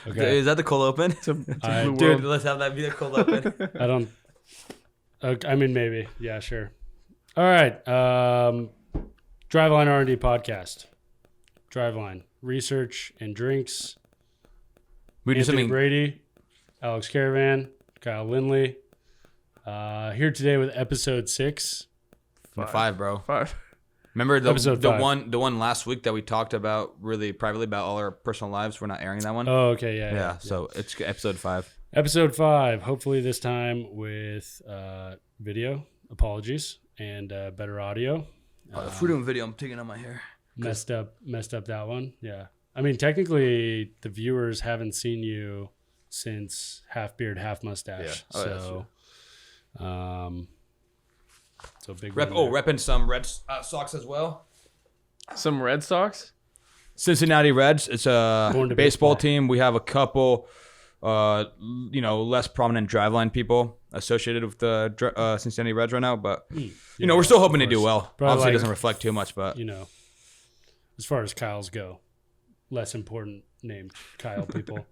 Okay. Is that the cold open? It's a Dude, blue world. let's have that be the cold open. I don't. I mean, maybe. Yeah, sure. All right. Driveline R&D podcast. Driveline research and drinks. We do Anthony something. Brady, Alex Caravan, Kyle Lindley. Here today with episode 6. 5, bro. 5. Remember Episode the 5. one last week that we talked about really privately about all our personal lives? We're not airing that one. Oh, okay. Yeah. So it's episode 5. Episode 5. Hopefully this time with video. Apologies and better audio. If we're doing video, I'm taking out my hair. Messed up that one. Yeah. I mean, technically, the viewers haven't seen you since half beard, half mustache. Yeah. Oh, So, so big. Repping some Red Sox as well. Some Red Sox? Cincinnati Reds. It's a Born to baseball baseball. team. We have a couple, less prominent driveline people associated with the Cincinnati Reds right now. But we're still hoping to do well. Probably Obviously, it like- doesn't reflect too much, but As far as Kyles go, less important named Kyle people.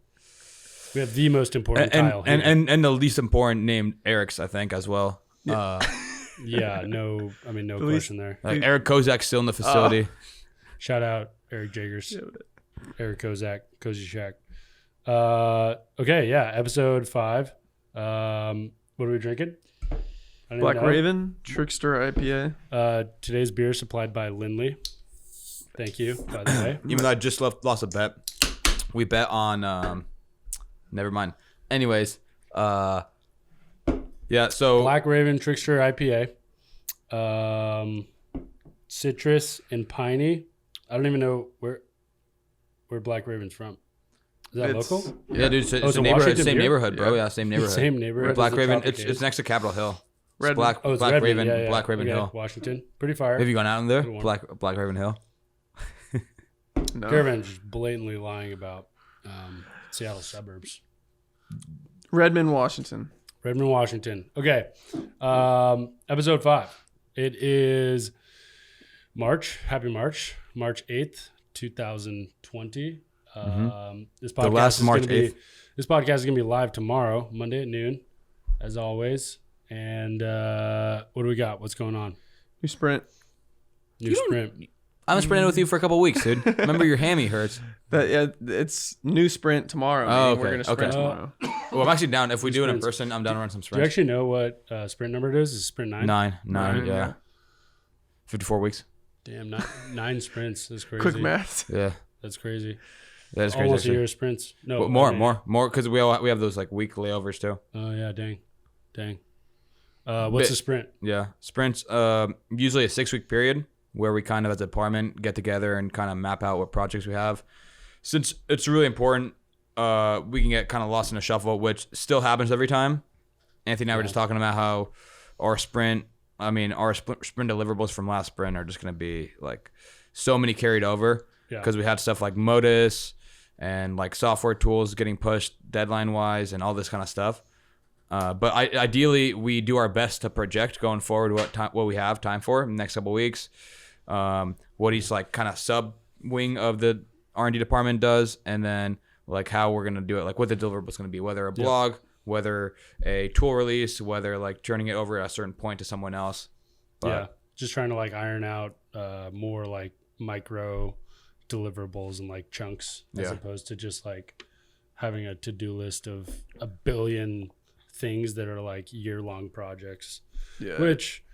We have the most important Kyle here. and the least important named Eric's, I think, as well. Yeah, no question there. Like Eric Kozak's still in the facility. Shout out Eric Jagers, Eric Kozak, Cozy Shack. Okay, yeah, episode 5. What are we drinking? I don't Black even know. Raven, Trickster IPA. Today's beer supplied by Lindley. Thank you, by the way. Even though I just lost a bet. We bet on never mind. Anyways, yeah, so Black Raven Trickster IPA. Citrus and piney. I don't even know where Black Raven's from. Is that It's- local? yeah, dude, it's, it's it's a a neighborhood, Washington same beer? neighborhood, bro. Yeah. Yeah, same neighborhood. Same neighborhood. Black as the Raven, Tropic it's is. next to Capitol Hill. It's Red- Black Oh, it's Black Redmond. Raven, Yeah, yeah. Black Raven Okay, Hill. Washington. Pretty fire. Have you gone out in there? Good one. Black Raven Hill. No. Caravan's just blatantly lying about Seattle suburbs. Redmond, Washington. Redmond, Washington. Okay. Episode 5. It is March. Happy March. March 8th, 2020. This podcast last is March gonna be 8th. This podcast is going to be live tomorrow, Monday at noon, as always. And what do we got? What's going on? You sprint. New sprint. I haven't sprinted with you for a couple weeks, dude. Remember your hammy hurts. It's new sprint tomorrow. Oh, man. We're okay, gonna sprint okay. tomorrow. Well, I'm actually down. If we do it in sprints. person, I'm down to run some Do you sprints. actually know what sprint number it is? Is it sprint 9? 9, Nine, yeah. yeah. 54 weeks. Damn, 9 sprints. That's crazy. Quick math. Yeah, That's crazy. that is crazy. Almost a actually. year of sprints. No, But more, because we have those like week layovers too. Oh, yeah, dang. What's a sprint? Yeah, sprints. Usually a 6-week period where we kind of as a department get together and kind of map out what projects we have. Since it's really important, we can get kind of lost in a shuffle, which still happens every time. Anthony and I were just talking about how our sprint deliverables from last sprint are just going to be like so many carried over because we had stuff like Modus and like software tools getting pushed deadline wise and all this kind of stuff. But ideally, we do our best to project going forward what we have time for in the next couple of weeks. What each like kind of sub wing of the R&D department does, and then like how we're gonna do it, like what the deliverable is gonna be, whether a blog, whether a tool release, whether like turning it over at a certain point to someone else. But, Just trying to like iron out more like micro deliverables and like chunks as opposed to just like having a to-do list of a billion things that are like year-long projects. Yeah. Which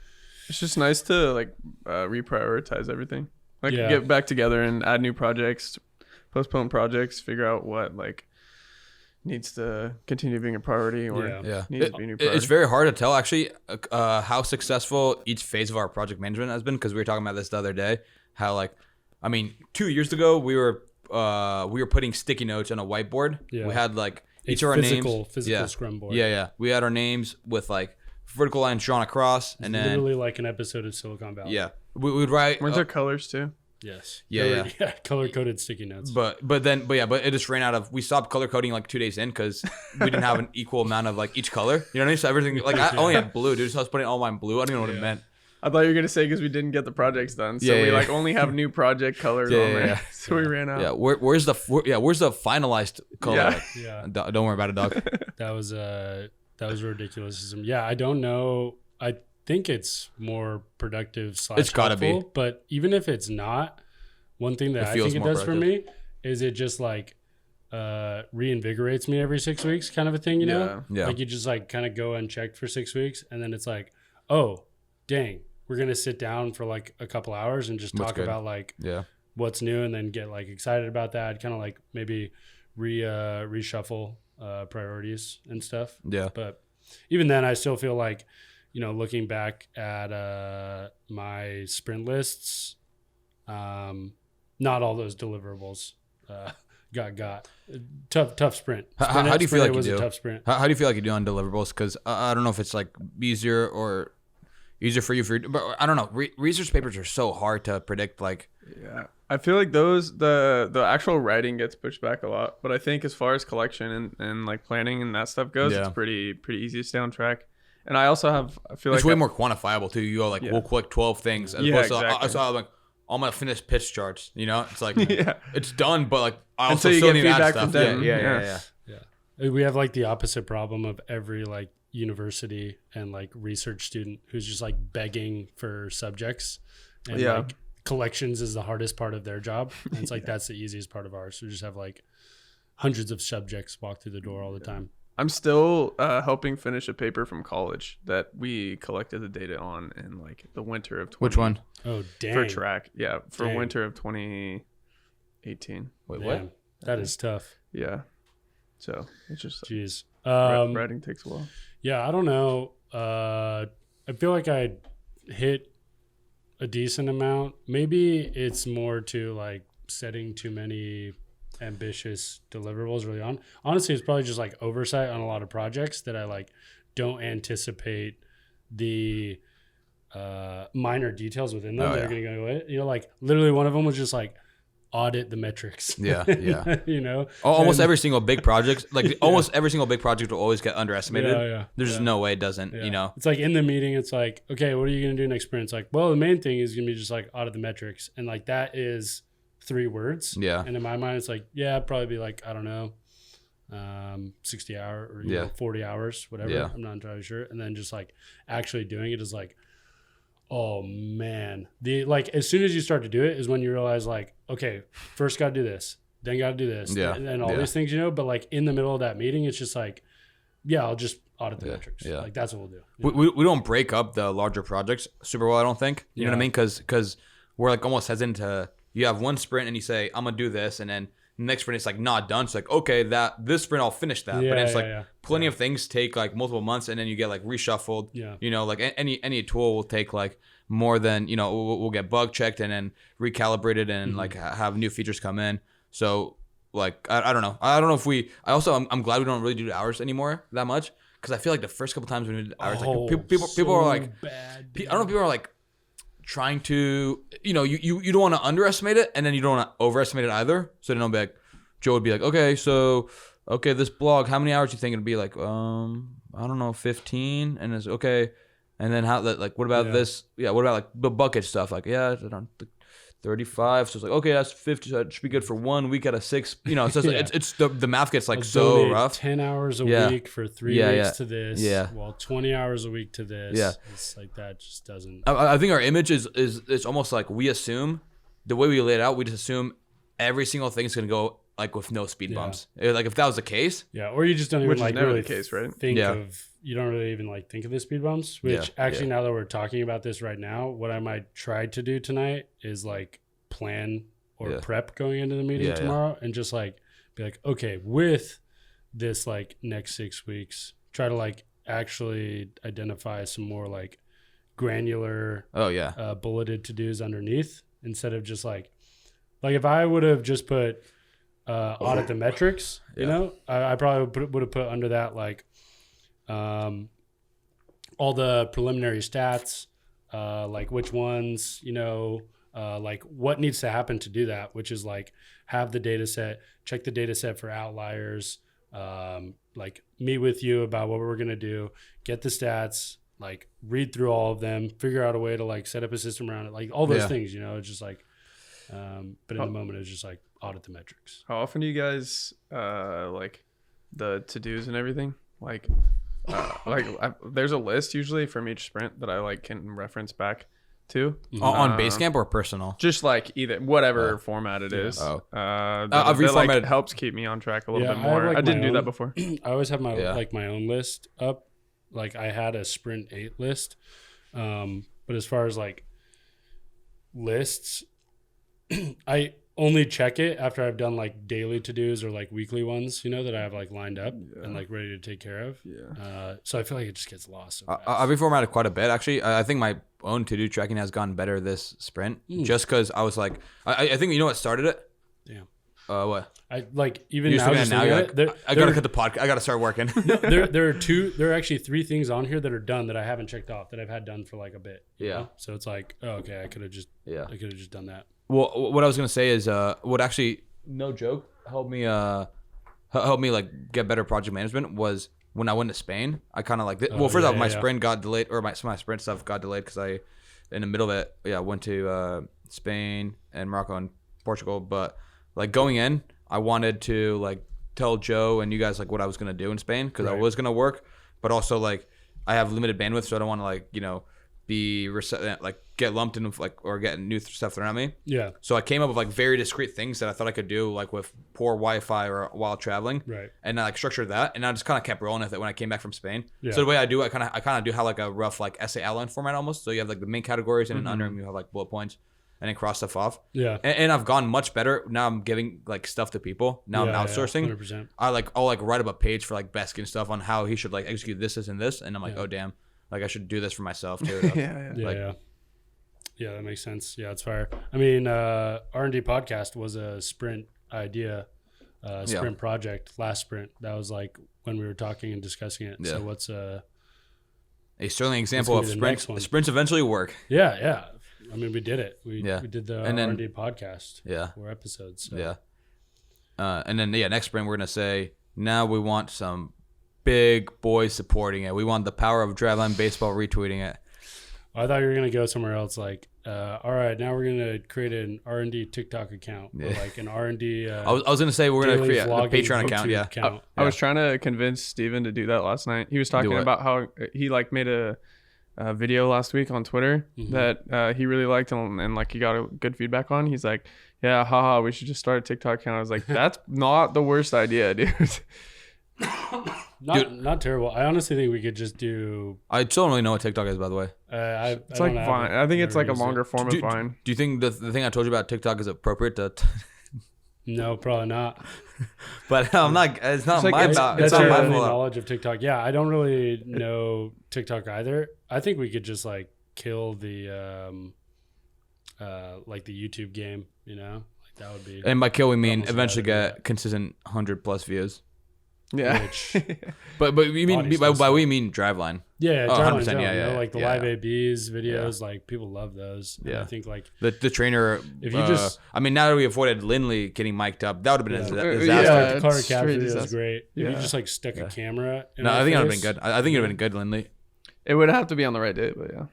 It's just nice to like reprioritize everything. Like Yeah. get back together and add new projects, postpone projects, figure out what like needs to continue being a priority or needs to be a new priority. It's very hard to tell actually how successful each phase of our project management has been, because we were talking about this the other day. How like, I mean, 2 years ago we were putting sticky notes on a whiteboard. Yeah. We had like a each of our names. physical scrum board. Yeah. We had our names with like vertical lines drawn across, and then Literally like an episode of Silicon Valley. we would write. Weren't there colors too? Yes. Yeah. Color-coded sticky notes. But it just ran out of. We stopped color coding like 2 days in because we didn't have an equal amount of like each color. You know what I mean? So everything like I only had blue, dude. So I was putting all mine blue. I don't even know what it meant. I thought you were gonna say because we didn't get the projects done, so we like only have new project colors on there. So we ran out. Yeah, where's the finalized color? Yeah. Don't worry about it, dog. That was ridiculous. Yeah, I don't know. I think it's more productive / It's gotta helpful, be. but even if it's not, one thing that I think it does for me is it just like reinvigorates me every 6 weeks, kind of a thing, you know? Yeah. Like you just like kind of go unchecked for 6 weeks, and then it's like, oh, dang, we're gonna sit down for like a couple hours and just talk about like what's new, and then get like excited about that. Kind of like maybe reshuffle priorities and stuff. Yeah. But even then, I still feel like, you know, looking back at my sprint lists, not all those deliverables got tough sprint. How do you feel like you do? A tough sprint. How do you feel like you do on deliverables? Because I don't know if it's like easier for you, but I don't know. Research papers are so hard to predict. Like, yeah, I feel like the actual writing gets pushed back a lot, but I think as far as collection and like planning and that stuff goes, it's pretty easy to stay on track. And I also I feel like it's way more quantifiable too. You go like, we'll collect 12 things as opposed to I saw like all my finished pitch charts. You know, it's like it's done, but like I also still need to add stuff. Yeah. We have like the opposite problem of every like university and like research student who's just like begging for subjects, and like collections is the hardest part of their job, and it's like that's the easiest part of ours. We just have like hundreds of subjects walk through the door all the time. I'm still helping finish a paper from college that we collected the data on in like the winter of 20. Which one? Oh, dang. For track. Yeah, for winter of 2018. Wait, Damn, what? That is tough. Yeah. So it's just jeez. Writing takes a while. Yeah, I don't know. I feel like I hit a decent amount. Maybe it's more to like setting too many ambitious deliverables early on. Honestly, it's probably just like oversight on a lot of projects that I like don't anticipate the minor details within them that are going to go away. You know, like literally one of them was just like audit the metrics. Yeah. You know, almost every single big project, like almost every single big project will always get underestimated. Yeah. There's no way it doesn't. You know, it's like in the meeting, it's like, okay, what are you going to do next sprint? It's like, well, the main thing is going to be just like audit the metrics, and like that is 3 words. Yeah. And in my mind, it's like, yeah, it'd probably be like, I don't know, 60 hours or you know, 40 hours, whatever. Yeah. I'm not entirely sure. And then just like actually doing it is like, oh man, like as soon as you start to do it is when you realize like, okay, first got to do this, then got to do this, and all these things, you know. But like in the middle of that meeting, it's just like, yeah, I'll just audit the metrics. Yeah. Like that's what we'll do. We don't break up the larger projects super well, I don't think. You know what I mean? Because we're like almost hesitant to. You have one sprint and you say, I'm going to do this. And then the next sprint, it's like not done. It's like, okay, this sprint, I'll finish that. But it's like plenty of things take like multiple months, and then you get like reshuffled. Yeah. You know, like any tool will take like more than, you know, we'll get bug checked and then recalibrated and like have new features come in. So like, I don't know. I don't know if I'm glad we don't really do hours anymore that much. Cause I feel like the first couple times we did hours, like people are like, bad, I don't know if people are like, trying to, you know, you don't want to underestimate it, and then you don't want to overestimate it either. So then I'll be like, Joe would be like, okay, this blog, how many hours do you think it'd be? Like, I don't know, 15. And it's okay. And then how that, like, what about this? Yeah, what about like the bucket stuff? Like, yeah, it's around 35. So it's like, okay, that's 50. So that should be good for 1 week out of 6. You know, so it's the math gets like so rough. 10 hours a week for 3 weeks to this. Yeah. Well, 20 hours a week to this. Yeah. It's like that just doesn't. I think our image is it's almost like we assume the way we lay it out, we just assume every single thing is going to go like with no speed bumps. Like if that was the case. Yeah. Or you just don't even like really the case, right? think of. You don't really even like think of the speed bumps, which actually now that we're talking about this right now, what I might try to do tonight is like plan or prep going into the meeting tomorrow and just like be like, okay, with this like next 6 weeks, try to like actually identify some more like granular bulleted to-dos underneath instead of just like if I would have just put audit the metrics, you know, I probably would have put under that like all the preliminary stats, like which ones, you know, like what needs to happen to do that, which is like have the data set, check the data set for outliers, like meet with you about what we're going to do, get the stats, like read through all of them, figure out a way to like set up a system around it, like all those things, you know. It's just like, but in the moment, it's just like audit the metrics. How often do you guys like the to-dos and everything? Like there's a list usually from each sprint that I like can reference back to on Basecamp or personal. Just like either whatever format it is. I've reformatted. reformatted. Like, helps keep me on track a little bit I more. have, like, I didn't my do that own- before. I always have my like my own list up. Like I had a sprint 8 list, but as far as like lists, I only check it after I've done like daily to-dos or like weekly ones, you know, that I have like lined up and like ready to take care of. So I feel like it just gets lost so fast. I've reformatted quite a bit actually. I think my own to-do tracking has gotten better this sprint, just because I was like, I think you know what started it. Yeah. What? I like even You're now. looking at Just it now. looking You're at like, it, I gotta cut the podcast. I gotta start working. there are actually 3 things on here that are done that I haven't checked off that I've had done for like a bit. you know? So it's like, oh, okay, I could have just done that. Well, what I was gonna say is, what actually, no joke, helped me like get better project management was when I went to Spain. I kind of like, first off, my sprint got delayed, or my sprint stuff got delayed because I, in the middle of it, went to Spain and Morocco and Portugal. But like going in, I wanted to like tell Joe and you guys like what I was gonna do in Spain because I was gonna work, but also like I have limited bandwidth, so I don't want to like be like get lumped in with like or get new stuff thrown at me. Yeah. So I came up with like very discrete things that I thought I could do like with poor Wi-Fi or while traveling. Right. And I like structured that, and I just kind of kept rolling with it when I came back from Spain. Yeah. So the way I do, I kind of do how like a rough like essay outline format almost. So you have like the main categories, and then under them you have like bullet points, and then cross stuff off. Yeah. And I've gone much better. Now I'm giving like stuff to people. Now I'm outsourcing. 100%. I'll like write up a page for like Besk and stuff on how he should like execute this and this, and I'm like, oh damn, like I should do this for myself too. Yeah, that makes sense. Yeah, it's fire. I mean, R&D podcast was a sprint idea, sprint project, last sprint. That was like when we were talking and discussing it. Yeah. So what's a sterling example of gonna be the next sprints. one? Sprints eventually work. Yeah. I mean, we did it. We did the And then- R&D podcast. Yeah. 4 episodes. So. Yeah. And then next sprint we're gonna say now we want some big boys supporting it. We want the power of Driveline Baseball retweeting it. I thought you were gonna go somewhere else. Like, all right, now we're gonna create an R&D TikTok account, or like an R&D. I was gonna say we're gonna daily create a vlogging Patreon account. YouTube Yeah. account. I was trying to convince Steven to do that last night. He was talking what? about how he like made a video last week on Twitter that he really liked and like he got a good feedback on. He's like, yeah, haha, we should just start a TikTok account. I was like, that's not the worst idea, dude. Not terrible. I honestly think we could just do. I still don't really know what TikTok is, by the way. It's like Vine. I think it's like a longer form of Vine. Do you think the thing I told you about TikTok is appropriate to? No, probably not. But I'm not. It's not like- my it's- fault. That's It's not your my only fault. knowledge of TikTok. Yeah, I don't really know TikTok either. I think we could just like kill the like the YouTube game. You know, like that would be. And by kill we mean Almost eventually gotta do get consistent 100+ views. Yeah. Which, But we mean Audience by we mean Driveline. yeah, Oh, Driveline, 100%, yeah, you know, yeah, like the yeah. live ABs videos, like people love those. And Yeah. I think like The trainer. If you just- I mean, now that we avoided Lindley getting mic'd up, that would have been a Yeah, disaster. the Carter it's Cat straight video is disaster. great. If you Yeah. just like stuck a camera. In No, our I think it would have face, been good. I think it would have been good, Lindley. It would have to be on the right day, but yeah,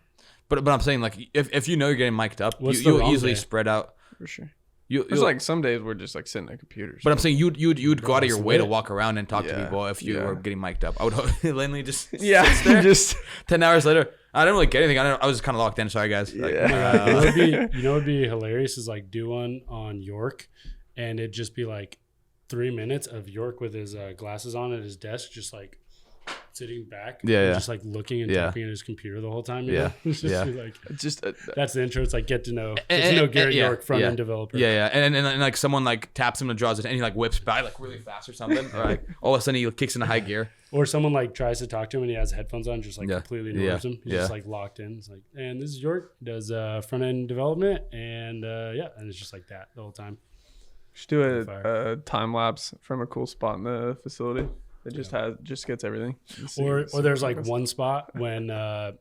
But I'm saying like if you know you're getting mic'd up, What's the you'll wrong easily day? spread out. for sure. You'll It's like some days we're just like sitting at computers. But I'm saying you'd go out of your way to lit. walk around and talk to Yeah, people if you yeah. were getting mic'd up. I would hope Lindley just yeah, sits there. just 10 hours later. I didn't really get anything. I was just kind of locked in. Sorry, guys. Like, Yeah. You know what'd be hilarious is like do one on York, and it'd just be like 3 minutes of York with his glasses on at his desk, just like sitting back, Yeah, and yeah. just like looking and Yeah. typing at his computer the whole time. you Yeah, know? It's just yeah. be like just that's the intro. It's like get to know And- Garrett yeah, York, front end yeah. developer. Yeah, and like someone like taps him and draws it, and he like whips by like really fast or something, or like all of a sudden he kicks into high gear. Or someone like tries to talk to him and he has headphones on, just like Yeah. completely Yeah. ignores him. He's Yeah. just like locked in. It's like, and this is York, does front end development, and and it's just like that the whole time. Just do Fire. a time lapse from a cool spot in the facility. It just gets everything. Or there's like one spot when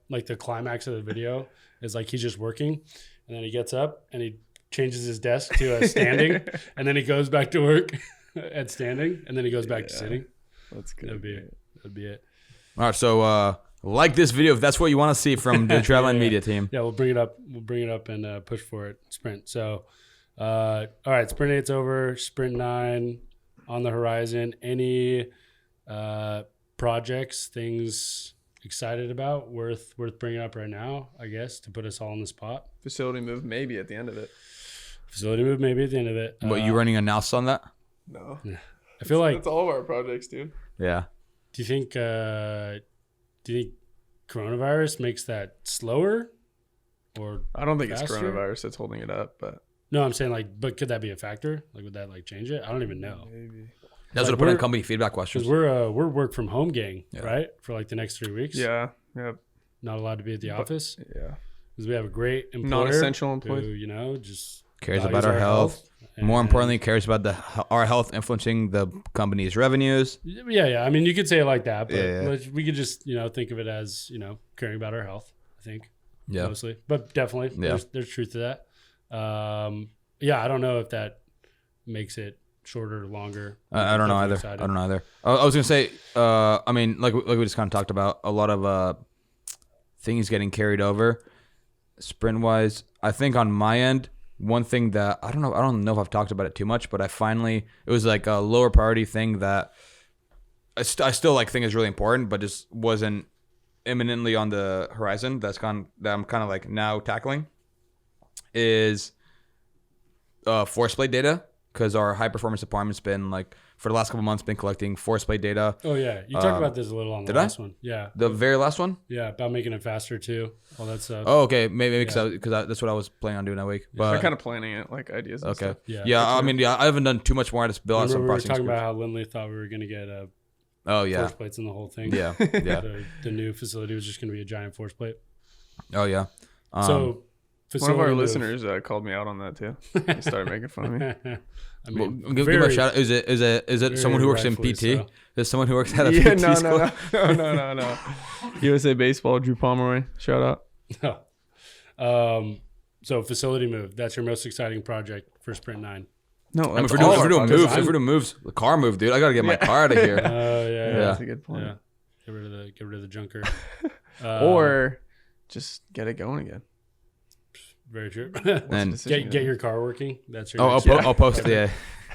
like the climax of the video is like he's just working, and then he gets up and he changes his desk to a standing, and then he goes back to work at standing, and then he goes back to sitting. That's good. That'd be it. All right, so like this video if that's what you want to see from the Driveline Media team. Yeah, we'll bring it up. We'll bring it up and push for it. Sprint. So, all right, Sprint 8's over. Sprint 9 on the horizon. Any projects, things excited about, worth bringing up right now, I guess, to put us all on the spot? Facility move maybe at the end of it. Facility move maybe at the end of it. What, you running analysis on that? No. I feel like... That's all of our projects, dude. Yeah. Do you think coronavirus makes that slower? Or I don't think faster? it's coronavirus that's holding it up, but... No, I'm saying like, but could that be a factor? Like, would that like change it? I don't even know. Maybe. That's what I put in company feedback questions. Because we're work from home gang, right? For like the next 3 weeks. Yeah. Yep. Not allowed to be at the office. Yeah. Because we have a great employer. Non-essential employees. Who, you know, just Cares about our health. More importantly, cares about our health influencing the company's revenues. Yeah. I mean, you could say it like that, but Yeah. we could just, think of it as, caring about our health, I think. Yeah. Mostly. But definitely, there's truth to that. I don't know if that makes it shorter or longer. I don't know either. Excited. I don't know either. I was gonna say, I mean, like we just kind of talked about, a lot of things getting carried over, sprint wise. I think on my end, one thing that I don't know if I've talked about it too much, but it was like a lower priority thing that I still like think is really important, but just wasn't imminently on the horizon. That I'm kind of like now tackling is force plate data. Because our high performance department's been like for the last couple months been collecting force plate data. Oh yeah, you talked about this a little on the last one. Yeah, the very last one. Yeah, about making it faster too, all that stuff. Oh okay, maybe because that's what I was planning on doing that week. But I'm kind of planning it, like ideas. And okay, stuff. Yeah. I mean, I haven't done too much more. I just built out some we were processing talking scripts. about how Lindley thought we were gonna get force plates in the whole thing. Yeah. The new facility was just gonna be a giant force plate. Oh yeah. So. One of our listeners called me out on that too. He started making fun of me. I mean, give him a shout out. Is it someone who works in PT? So. Is someone who works at a PT school? No. USA Baseball, Drew Pomeroy. Shout out. So facility move. That's your most exciting project for Sprint 9. No, I mean, if we're doing moves, the car move, dude. I gotta get my car out of here. Yeah. That's a good point. Yeah. Get rid of the junker. Or just get it going again. Very true. And get your car working. That's your. I'll post it.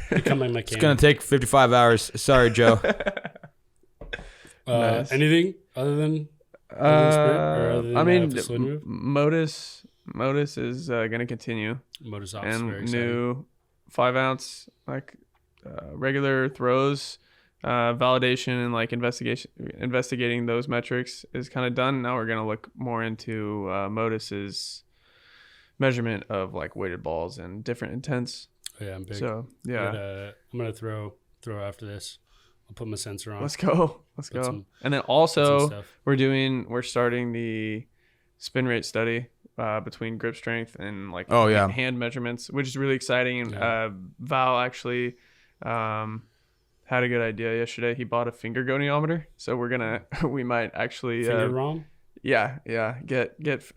Become my mechanic. It's gonna take 55 hours. Sorry, Joe. Nice. Anything other than Sprint? Or other than I mean, facility move? Modus is gonna continue. Modus Ops, very And exciting. new 5-ounce regular throws, validation and like investigating those metrics is kind of done. Now we're gonna look more into Modus's measurement of like weighted balls and different intents. Oh, yeah, I'm big. So yeah, I'm gonna throw after this. I'll put my sensor on. let's go. And then also we're starting the spin rate study between grip strength and like hand measurements, which is really exciting. Val actually had a good idea yesterday. He bought a finger goniometer, so we might actually finger ROM. Get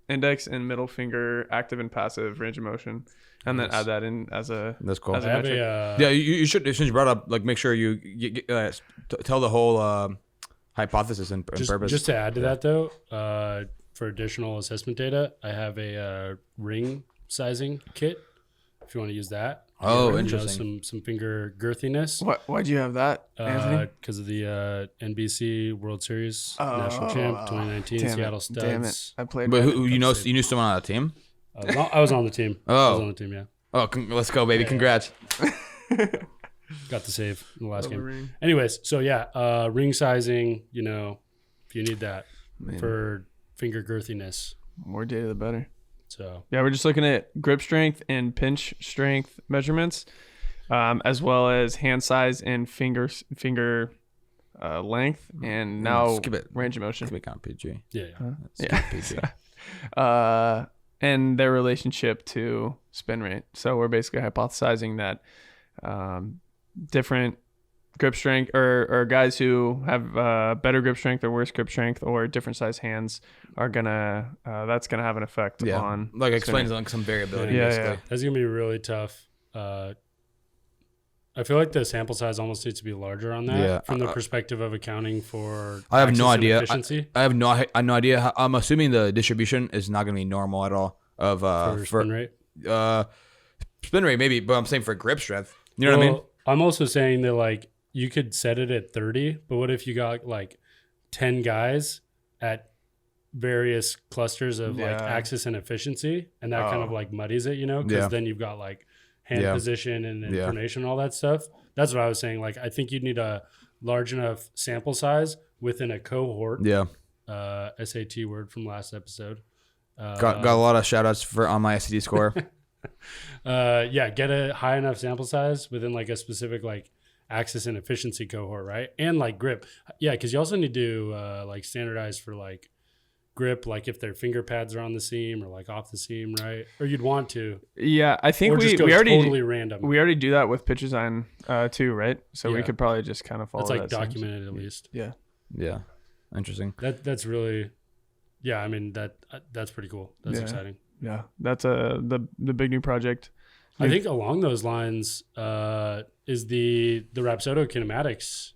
index and middle finger active and passive range of motion, and then add that in as a that's cool. As a metric. You should, since you brought up, like, make sure you tell the whole hypothesis and purpose. Just to add to that though, for additional assessment data, I have a ring sizing kit. If you want to use that. Oh, interesting. Some finger girthiness. Why'd you have that, Anthony? Because of the NBC World Series National Champ 2019 Seattle Studs. Damn it! I played. But who you knew someone on the team? I was on the team. Oh, I was on the team. Yeah. Oh, let's go, baby! Congrats. Got the save in the last game. Anyways, so ring sizing. If you need that for finger girthiness. More data, the better. So we're just looking at grip strength and pinch strength measurements, as well as hand size and finger length, and now range of motion. Skip it, count PG. Yeah. And their relationship to spin rate. So we're basically hypothesizing that different grip strength or guys who have better grip strength or worse grip strength or different size hands are that's gonna have an effect on like explains like some variability. Basically. That's gonna be really tough I feel like the sample size almost needs to be larger on that Yeah, from the perspective of accounting for I have access no and idea. efficiency I have no idea. I'm assuming the distribution is not going to be normal at all of for spin rate. Spin rate maybe, but I'm saying for grip strength. You know what I mean? I'm also saying that like you could set it at 30, but what if you got like 10 guys at various clusters of like axis and efficiency, and that kind of like muddies it, you know, because then you've got like hand position and pronation and all that stuff. That's what I was saying. Like I think you'd need a large enough sample size within a cohort. Yeah. SAT word from last episode. Got a lot of shout outs on my SAT score. Get a high enough sample size within like a specific like axis and efficiency cohort, right? And like grip. Yeah, because you also need to like standardize for like grip, like if their finger pads are on the seam or like off the seam, right? Or you'd want to. Yeah, I think we already totally random. We already do that with pitch design too, right? So we could probably just kind of follow that. It's like that documented at least. Yeah. Yeah. Interesting. That's really, yeah. I mean that's pretty cool. That's exciting. Yeah, that's the big new project. I think along those lines is the Rapsodo kinematics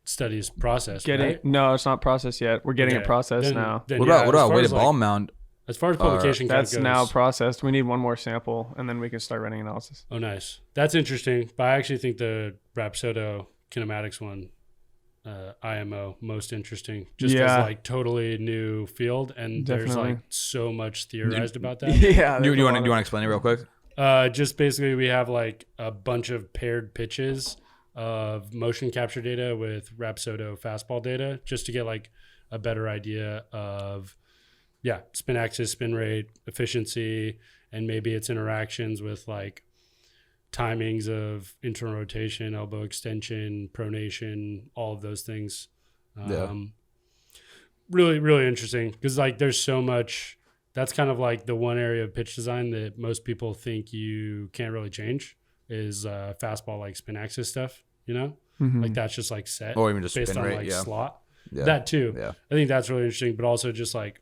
studies process. Right? No, it's not processed yet. We're getting it processed now. What about weighted ball mount? As far as publication that's goes, now processed. We need one more sample, and then we can start running analysis. Oh, nice. That's interesting. But I actually think the Rapsodo kinematics one, IMO, most interesting. Just as like totally new field, and there's like so much theorized about that. Yeah. Do you want to explain it real quick? Just basically, we have like a bunch of paired pitches of motion capture data with Rapsodo fastball data, just to get like a better idea of spin axis, spin rate, efficiency, and maybe its interactions with like timings of internal rotation, elbow extension, pronation, all of those things. Really, really interesting because like there's so much. That's kind of like the one area of pitch design that most people think you can't really change is fastball, like spin axis stuff, you know? Mm-hmm. Like that's just like set. Or even just based spin on rate, like slot. Yeah. That too. Yeah. I think that's really interesting, but also just like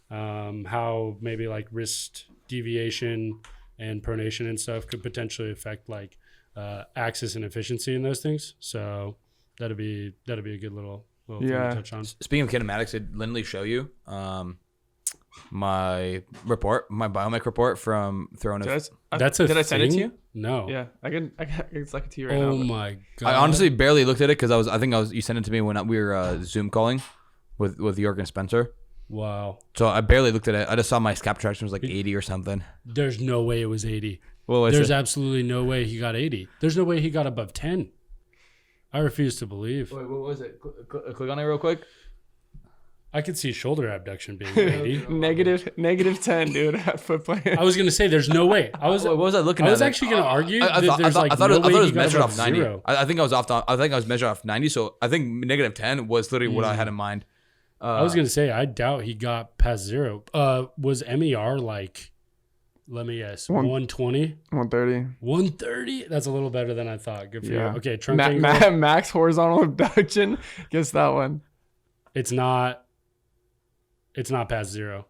how maybe like wrist deviation and pronation and stuff could potentially affect like axis and efficiency in those things. So that'd be a good little thing to touch on. Speaking of kinematics, did Lindley show you my biomech report from throwing Did I send it to you? No. Yeah, I can it's like a to you right now. Oh my god! I honestly barely looked at it because you sent it to me when we were Zoom calling with York and Spencer. Wow. So I barely looked at it. I just saw my scap traction was like 80 or something. There's no way it was 80. Well, there's absolutely no way he got 80. There's no way he got above 10. I refuse to believe. Wait, what was it? Click on it real quick. I could see shoulder abduction being 80. negative 10, dude, at foot plant. I was gonna say there's no way. What was I looking at? I was actually gonna argue I that there's like no way it was he got measured above off 90. 0. I think I was off. I think I was measured off 90. So I think negative 10 was literally what I had in mind. I was gonna say I doubt he got past 0. Was MER like? Let me guess. 120? 130. 130? That's a little better than I thought. Good for you. Okay, trunk angle. Max horizontal abduction. Guess that one. It's not past 0.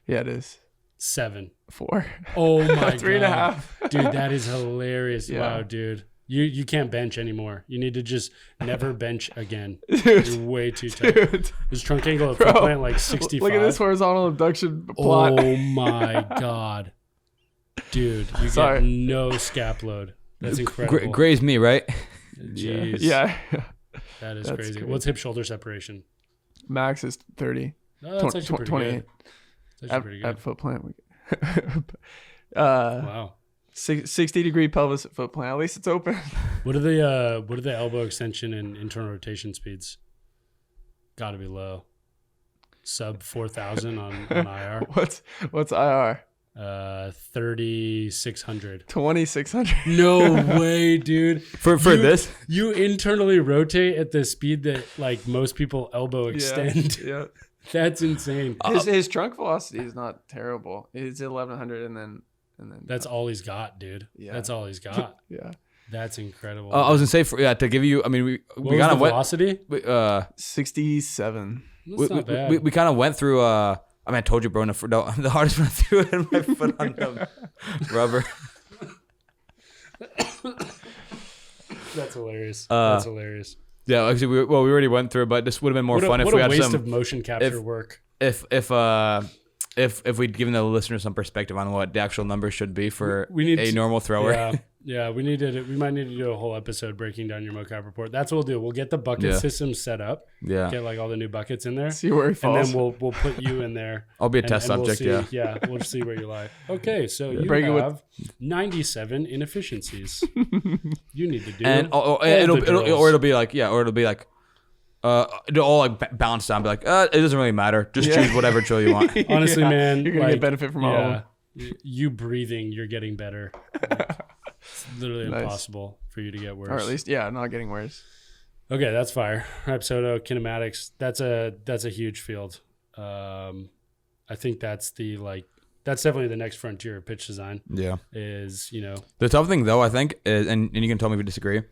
Yeah, it is. 7. 4. Oh my god. 3.5. Dude, that is hilarious. Yeah. Wow, dude. You can't bench anymore. You need to just never bench again. Dude, you're way too tight. His trunk angle at foot plant like 65. Look at this horizontal abduction plot. Oh my god. Dude, you get no scap load. That's incredible. Gray's me, right? Jeez. Yeah. That's crazy. What's hip shoulder separation? Max is 30. No, that's actually pretty 28. Good. That's actually pretty good. At foot plant. Wow. 60-degree pelvis at foot plant. At least it's open. What are the elbow extension and internal rotation speeds? Got to be low. Sub 4,000 on IR. What's IR? 3,600. 2,600. No way, dude. For this, you internally rotate at the speed that like most people elbow extend. Yeah. That's insane. His trunk velocity is not terrible. It's 1,100 and then that's all he's got, dude. Yeah. That's all he's got. Yeah. That's incredible. I was gonna say to give you. I mean, we kind of went velocity. 67. That's not bad. We kind of went through. I mean, I told you, bro. The hardest one I threw it in my foot on the rubber. That's hilarious. That's hilarious. Yeah, actually, we already went through, but this would have been more fun if we had waste of motion capture work. If we'd given the listeners some perspective on what the actual numbers should be for a normal thrower. Yeah, we might need to do a whole episode breaking down your mocap report. That's what we'll do. We'll get the bucket system set up. Yeah. Get like all the new buckets in there. See where it falls. And then we'll put you in there. I'll be a test subject, we'll see, yeah. We'll see where you lie. Okay, so you have 97 inefficiencies. You need to do it'll be like it'll all like bounce down, be like, it doesn't really matter. Just choose whatever drill you want. Honestly, man, you're gonna get benefit from all of them. You breathing, you're getting better. It's literally impossible for you to get worse. Or at least, not getting worse. Okay, that's fire. Rapsodo, kinematics. That's a huge field. I think that's definitely the next frontier of pitch design. Yeah. Is, the tough thing though, I think, is, and you can tell me if you disagree.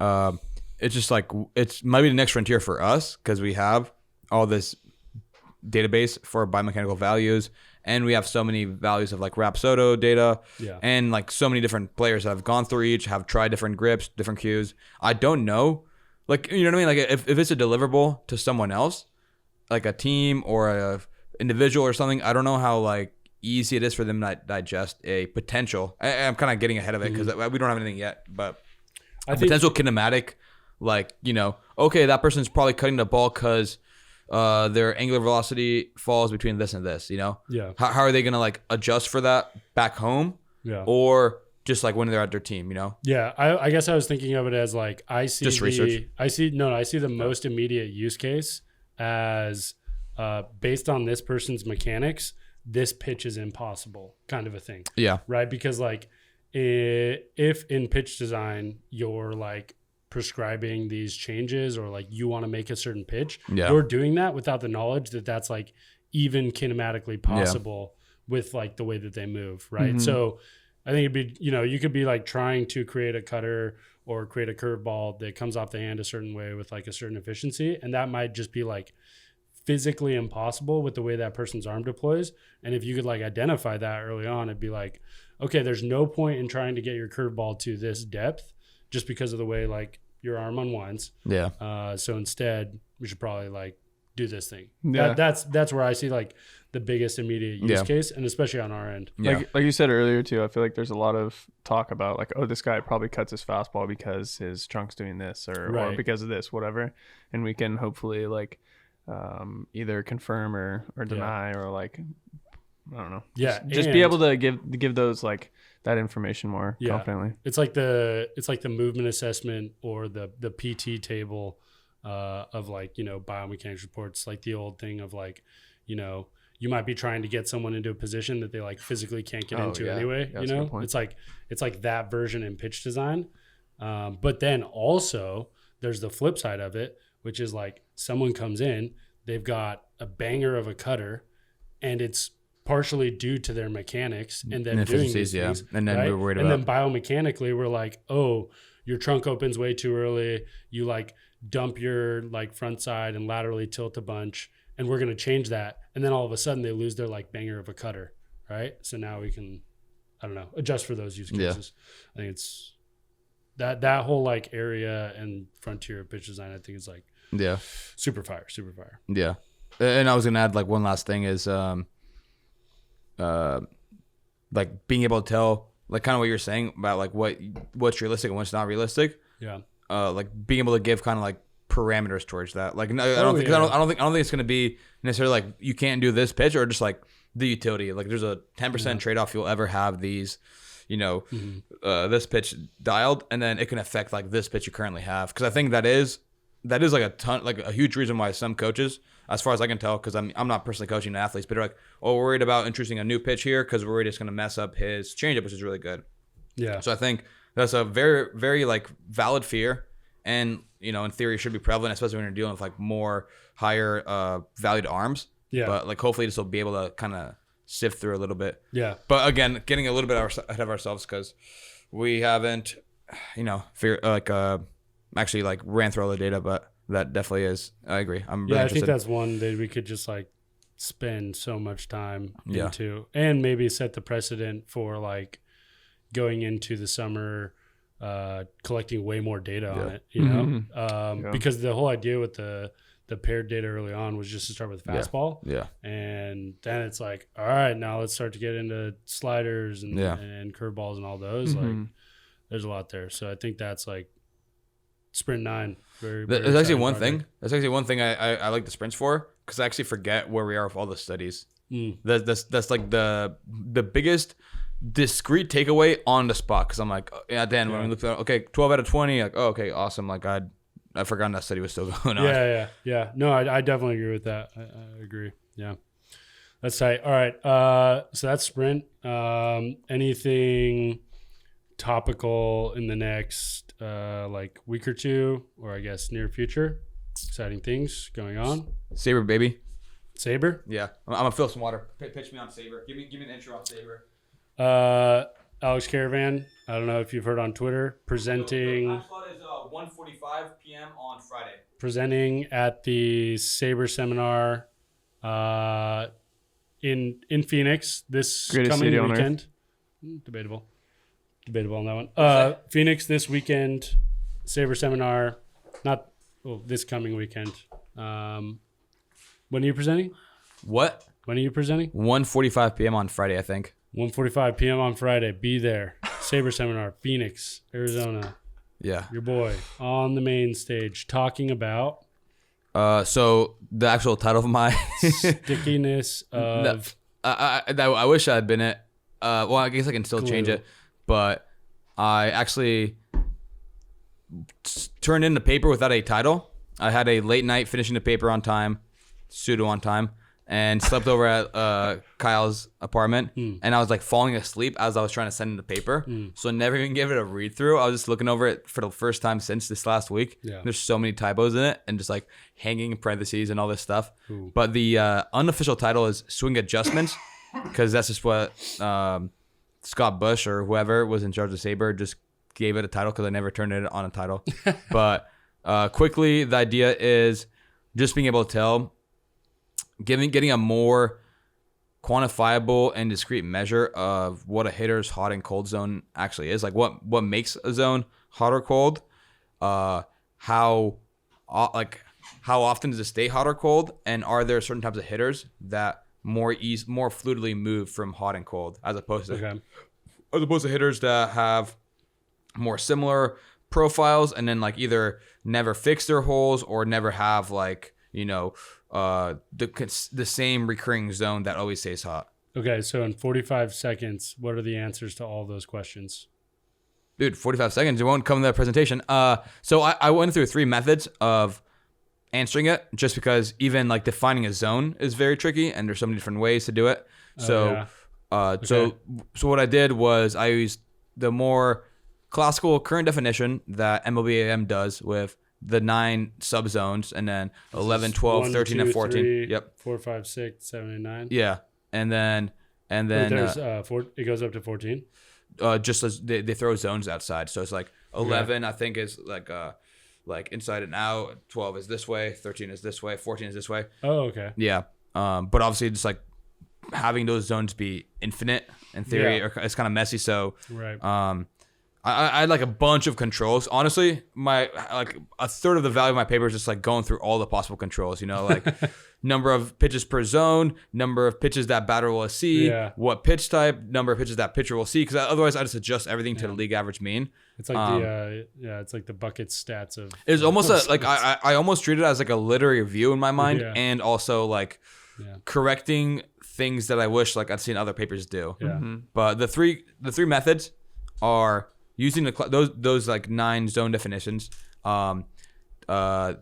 It's just like, it's maybe the next frontier for us because we have all this database for biomechanical values. And we have so many values of like Rapsodo data and like so many different players that have gone through each, have tried different grips, different cues. I don't know. Like, you know what I mean? Like if it's a deliverable to someone else, like a team or a individual or something, I don't know how like easy it is for them to digest a potential. I'm kind of getting ahead of it because we don't have anything yet, but a potential kinematic, like, okay, that person's probably cutting the ball because their angular velocity falls between this and this, Yeah. How are they going to like adjust for that back home? Yeah. Or just like when they're at their team, Yeah. I guess I was thinking of it as like, I see research. I see the most immediate use case as based on this person's mechanics, this pitch is impossible kind of a thing. Yeah. Right. Because like if in pitch design, you're like prescribing these changes or like you want to make a certain pitch, you're doing that without the knowledge that that's like even kinematically possible with like the way that they move, right? So I think it'd be, you could be like trying to create a cutter or create a curveball that comes off the hand a certain way with like a certain efficiency, and that might just be like physically impossible with the way that person's arm deploys. And if you could like identify that early on, it'd be like, okay, there's no point in trying to get your curveball to this depth just because of the way like your arm unwinds. Yeah. So instead, we should probably like do this thing. Yeah. That's where I see like the biggest immediate use case, and especially on our end. Yeah. Like you said earlier too, I feel like there's a lot of talk about like, oh, this guy probably cuts his fastball because his trunk's doing this or because of this, whatever. And we can hopefully like either confirm or deny or like, I don't know. Yeah. Just be able to give those like that information more confidently. It's like the movement assessment or the PT table of like, biomechanics reports, like the old thing of like, you might be trying to get someone into a position that they like physically can't get into anyway. It's like that version in pitch design. But then also there's the flip side of it, which is like someone comes in, they've got a banger of a cutter, and it's partially due to their mechanics and then doing these things, and then we're worried about. And then biomechanically, we're like, oh, your trunk opens way too early. You like dump your like front side and laterally tilt a bunch, and we're gonna change that. And then all of a sudden, they lose their like banger of a cutter, right? So now we can, I don't know, adjust for those use cases. I think it's that whole like area and frontier of pitch design. I think is like super fire. Yeah, and I was gonna add like one last thing is like being able to tell like kind of what you're saying about like what's realistic and what's not realistic. Yeah. Like being able to give kind of like parameters towards that. Like I don't think it's gonna be necessarily like you can't do this pitch or just like the utility. Like there's a 10% trade-off you'll ever have these, this pitch dialed, and then it can affect like this pitch you currently have. Because I think that is like a huge reason why some coaches, as far as I can tell, because I'm not personally coaching athletes, but they're like, oh, we're worried about introducing a new pitch here because we're worried it's going to mess up his changeup, which is really good. Yeah. So I think that's a very, very like valid fear, and in theory should be prevalent, especially when you're dealing with like more higher valued arms. Yeah. But like hopefully this will be able to kind of sift through a little bit. Yeah. But again, getting a little bit ahead of ourselves because we haven't, actually like ran through all the data, but that definitely is. I agree. I'm really interested. I think that's one that we could just like spend so much time into, and maybe set the precedent for like going into the summer collecting way more data on it, you know, because the whole idea with the paired data early on was just to start with fastball. Yeah. And then it's like, all right, now let's start to get into sliders and curveballs and all those. Like there's a lot there. So I think that's like sprint 9. That's actually one thing. That's actually one thing I like the sprints for, because I actually forget where we are with all the studies. That's like the biggest discrete takeaway on the spot, because I'm like at the end when we look at 12 out of 20, like, oh, okay, awesome, like I forgot that study was still going on. Yeah. No, I definitely agree with that. I agree. Yeah, that's tight. All right, so that's sprint. Anything topical in the next like week or two, or I guess near future? Exciting things going on. SABR, baby. SABR? Yeah, I'm gonna fill some water. Pitch me on SABR. Give me an intro on SABR. Alex Caravan, I don't know if you've heard on Twitter, presenting. The time slot is 1:45 p.m. on Friday. Presenting at the SABR seminar in Phoenix this coming weekend. Debatable on that one. Phoenix this weekend, SABR seminar, this coming weekend. When are you presenting? What? When are you presenting? 1:45 p.m. on Friday, I think. 1:45 p.m. on Friday. Be there. SABR seminar, Phoenix, Arizona. Yeah. Your boy on the main stage talking about so the actual title of my stickiness of I wish I had been it. Well, I guess I can still change it, but I actually turned in the paper without a title. I had a late night finishing the paper on time, pseudo on time, and slept over at Kyle's apartment. And I was like falling asleep as I was trying to send in the paper. So I never even gave it a read through. I was just looking over it for the first time since this last week. Yeah. There's so many typos in it and just like hanging in parentheses and all this stuff. But the unofficial title is Swing Adjustments, because that's just what Scott Bush or whoever was in charge of SABR just gave it a title, because I never turned it on a title. But quickly, the idea is just being able to tell, getting a more quantifiable and discrete measure of what a hitter's hot and cold zone actually is. Like what makes a zone hot or cold, how often does it stay hot or cold, and are there certain types of hitters that more fluidly move from hot and cold as opposed to hitters that have more similar profiles and then like either never fix their holes or never have like, you know, the same recurring zone that always stays hot. Okay, so in 45 seconds, what are the answers to all those questions? Dude, 45 seconds, it won't come in that presentation. So I went through 3 methods of answering it, just because even like defining a zone is very tricky and there's so many different ways to do it. So so what I did was I used the more classical current definition that MLBAM does with the 9 subzones, and then 11, 12, 1, 13, 2, and 14. 3, Yep. 4, 5, 6, 7, and 9. Yeah. And then Wait, there's it goes up to 14. Just as they throw zones outside. So it's like 11, I think, is like inside and out. 12 is this way. 13 is this way. 14 is this way. Oh, okay. Yeah. But obviously just like having those zones be infinite in theory, it's kind of messy. So Right. I had like a bunch of controls. Honestly, my like a third of the value of my paper is just like going through all the possible controls, you know, like number of pitches per zone, number of pitches that batter will see, what pitch type, number of pitches that pitcher will see, because otherwise I just adjust everything to the league average mean. It's like it's like the bucket stats of. It's almost I almost treat it as like a literary review in my mind, and also like correcting things that I wish like I'd seen other papers do. Yeah. But the three methods are using those like 9 zone definitions,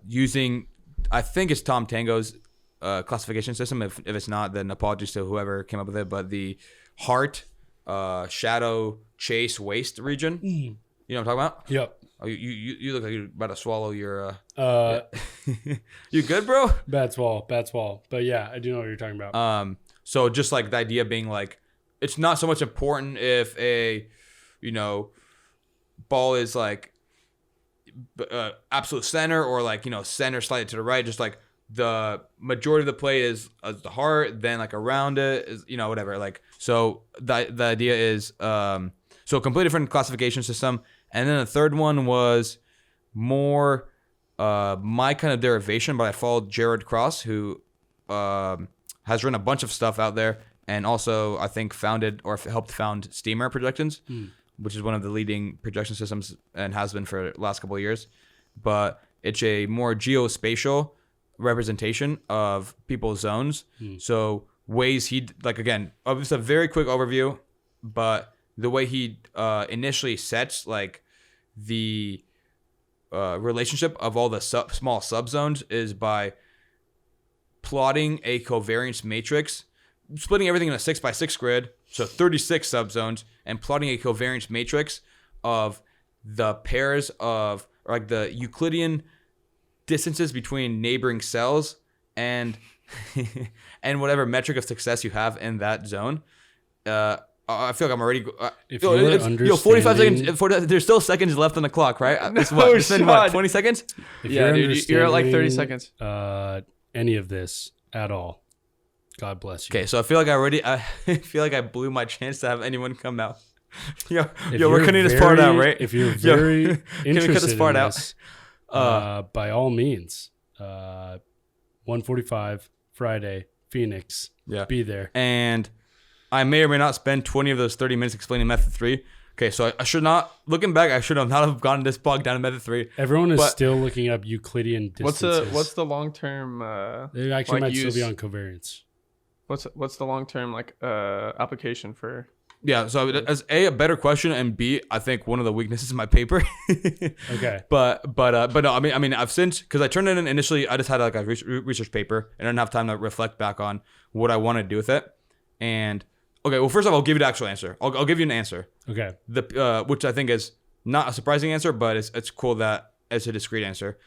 using, I think it's Tom Tango's classification system. If it's not, then apologies to whoever came up with it. But the heart, shadow, chase, waist region. You know what I'm talking about? Yep. Oh, you look like you're about to swallow your. You good, bro? Bad swallow. But yeah, I do know what you're talking about. So just like the idea being like, it's not so much important if a, you know, ball is like absolute center or like, you know, center slightly to the right. Just like the majority of the play is the heart, then like around it is, you know, whatever. Like, so the idea is so a completely different classification system, And then the third one was more my kind of derivation, but I followed Jared Cross, who has written a bunch of stuff out there, and also I think founded or helped found Steamer Projections, which is one of the leading projection systems and has been for the last couple of years. But it's a more geospatial representation of people's zones. So ways he, like, again, it's a very quick overview, but the way he initially sets like the relationship of all the small subzones is by plotting a covariance matrix, splitting everything in a 6x6 grid, so 36 subzones, and plotting a covariance matrix of the pairs of, or like the Euclidean distances between neighboring cells and and whatever metric of success you have in that zone. I feel like I'm already. If you're understanding, 45 seconds. There's still seconds left on the clock, right? It's what? It's been what? 20 seconds? Yeah, dude, you're at like 30 seconds. Any of this at all? God bless you. Okay, so I feel like I feel like I blew my chance to have anyone come out. Yo, If we're cutting this part out, right? If you're very Can we cut interested this part in out? this, by all means, 1:45 Friday, Phoenix. Yeah. Be there. And I may or may not spend 20 of those 30 minutes explaining method 3. Okay, so I should not, looking back, I should have not have gotten this bogged down in method 3. Everyone is still looking up Euclidean distances. What's the long term? They actually like might still be on covariance. What's the long term like application for? Yeah, so as a better question, and B, I think one of the weaknesses in my paper. Okay. But no, I mean, I've since, because I turned it in initially, I just had like a research paper, and I didn't have time to reflect back on what I want to do with it. And okay, well, first off, I'll give you the actual answer. I'll give you an answer. Okay. Which I think is not a surprising answer, but it's cool that it's a discrete answer.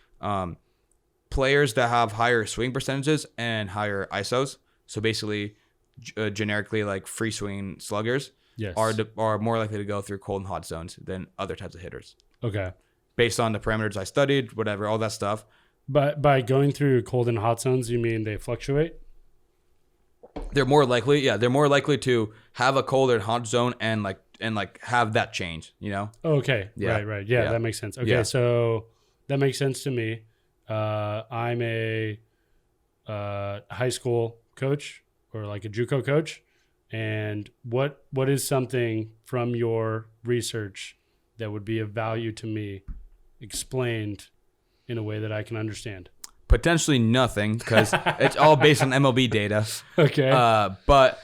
Players that have higher swing percentages and higher ISOs, so basically generically like free swing sluggers, Yes. are more likely to go through cold and hot zones than other types of hitters. Okay. Based on the parameters I studied, whatever, all that stuff. But by going through cold and hot zones, you mean they fluctuate? They're more likely to have a cold and hot zone and like have that change, you know? Okay. Yeah. Right. Yeah, that makes sense. Okay, so that makes sense to me. I'm a high school coach or like a JUCO coach. And what is something from your research that would be of value to me explained in a way that I can understand? Potentially nothing, because it's all based on MLB data. Okay. But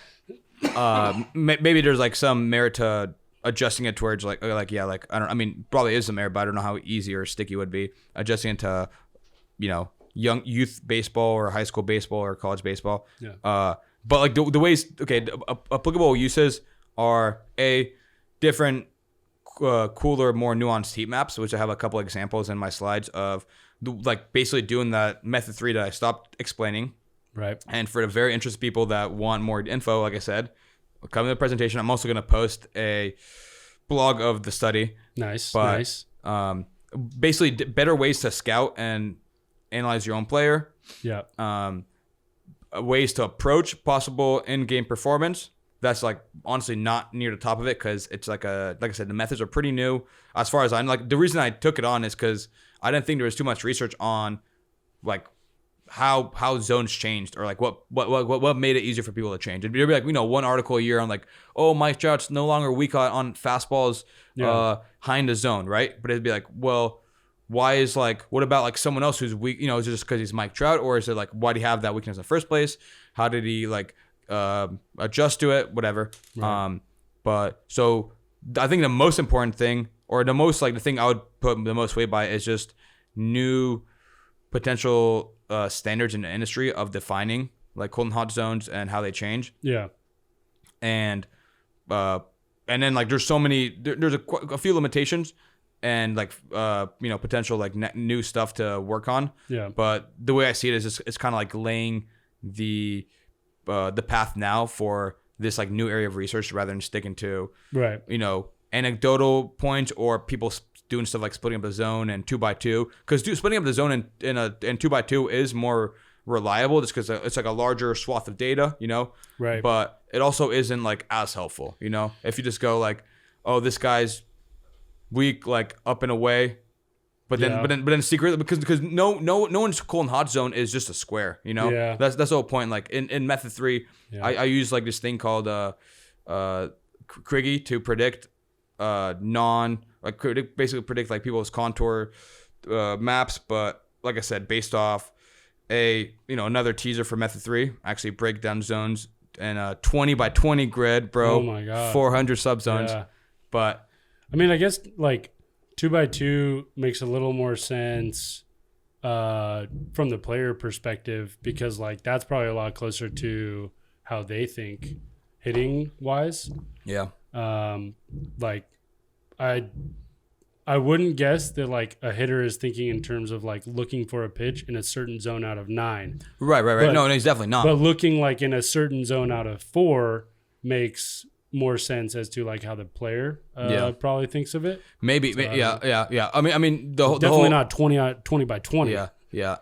maybe there's like some merit to adjusting it towards like I mean probably is some merit, but I don't know how easy or sticky it would be adjusting it to, you know, young youth baseball or high school baseball or college baseball. Yeah. But like the ways, the applicable uses are different, cooler, more nuanced heat maps, which I have a couple examples in my slides of, like basically doing that method 3 that I stopped explaining. Right. And for the very interested people that want more info, like I said, come to the presentation. I'm also going to post a blog of the study. Nice. Basically, better ways to scout and analyze your own player. Yeah. Ways to approach possible in-game performance. That's like honestly not near the top of it because it's like I said, the methods are pretty new. As far as I'm like, the reason I took it on is because I didn't think there was too much research on like how zones changed or like what made it easier for people to change. It'd be like, you know, one article a year on like, oh, Mike Trout's no longer weak on fastballs high in the zone, right? But it'd be like, well, why is like, what about like someone else who's weak? You know, is it just because he's Mike Trout, or is it like, why do you have that weakness in the first place? How did he like adjust to it? Whatever. Right. But so I think the most important thing, or the most like the thing I would put the most weight by, is just new potential standards in the industry of defining like cold and hot zones and how they change. Yeah. And then like there's so many, there's a few limitations. And like you know, potential like new stuff to work on. Yeah. But the way I see it is it's kind of like laying the path now for this like new area of research rather than sticking to you know, anecdotal points or people doing stuff like splitting up the zone and 2x2. Because splitting up the zone in 2x2 is more reliable just because it's like a larger swath of data, you know. Right. But it also isn't like as helpful, you know. If you just go like, oh, this guy's weak like up and away. But then secretly because no one's cold and hot zone is just a square, you know. Yeah. That's the whole point. Like in method 3, I use like this thing called Kriggy to predict basically predict like people's contour maps, but like I said, based off another teaser for method 3, actually break down zones and a 20 by 20 grid, bro. Oh my god, 400 subzones. Yeah. But I mean, I guess like 2x2 makes a little more sense from the player perspective, because like that's probably a lot closer to how they think hitting wise. Yeah. Like I wouldn't guess that like a hitter is thinking in terms of like looking for a pitch in a certain zone out of 9. Right. But, no, he's definitely not. But looking like in a certain zone out of 4 makes more sense as to like how the player probably thinks of it. Maybe, So, yeah. I mean, the definitely whole, not 20 by 20. Yeah.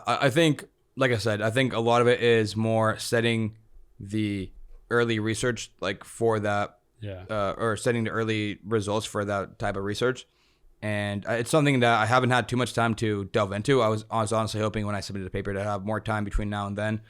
I think, like I said, I think a lot of it is more setting the early research like for that. Yeah. Or setting the early results for that type of research. And it's something that I haven't had too much time to delve into. I was honestly hoping when I submitted the paper to have more time between now and then.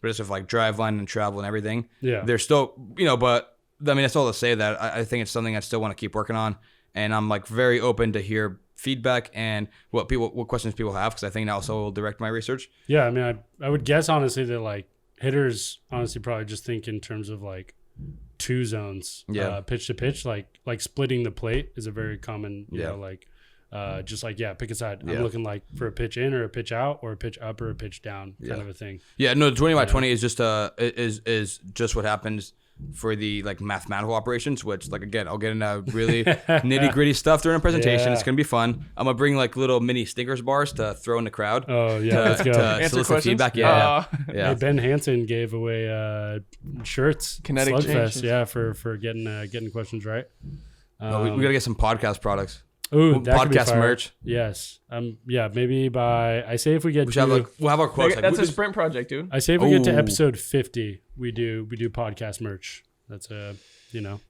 But it's with like Driveline and travel and everything. Yeah. There's still, but I mean, that's all to say that I think it's something I still want to keep working on. And I'm like very open to hear feedback and what questions people have, because I think that also will direct my research. Yeah. I mean, I would guess honestly that like hitters honestly probably just think in terms of like 2 zones, pitch to pitch, like splitting the plate is a very common, you know, like just like, pick a side. I'm looking like for a pitch in or a pitch out or a pitch up or a pitch down kind of a thing. Yeah. No, the 20 by 20 is just is just what happens for the like mathematical operations, which like, again, I'll get into really nitty gritty stuff during a presentation. It's going to be fun. I'm going to bring like little mini Snickers bars to throw in the crowd. Oh yeah. Let's go. Answer questions. Feedback. Yeah. Hey, Ben Hansen gave away shirts. Kinetic Slugfest. Yeah. For getting questions right. We got to get some podcast products. Ooh, that could be podcast fire. merch. Yes. Maybe I say if we get we'll have our quotes. That's a sprint project, dude. I say if we get to episode 50, we do podcast merch. That's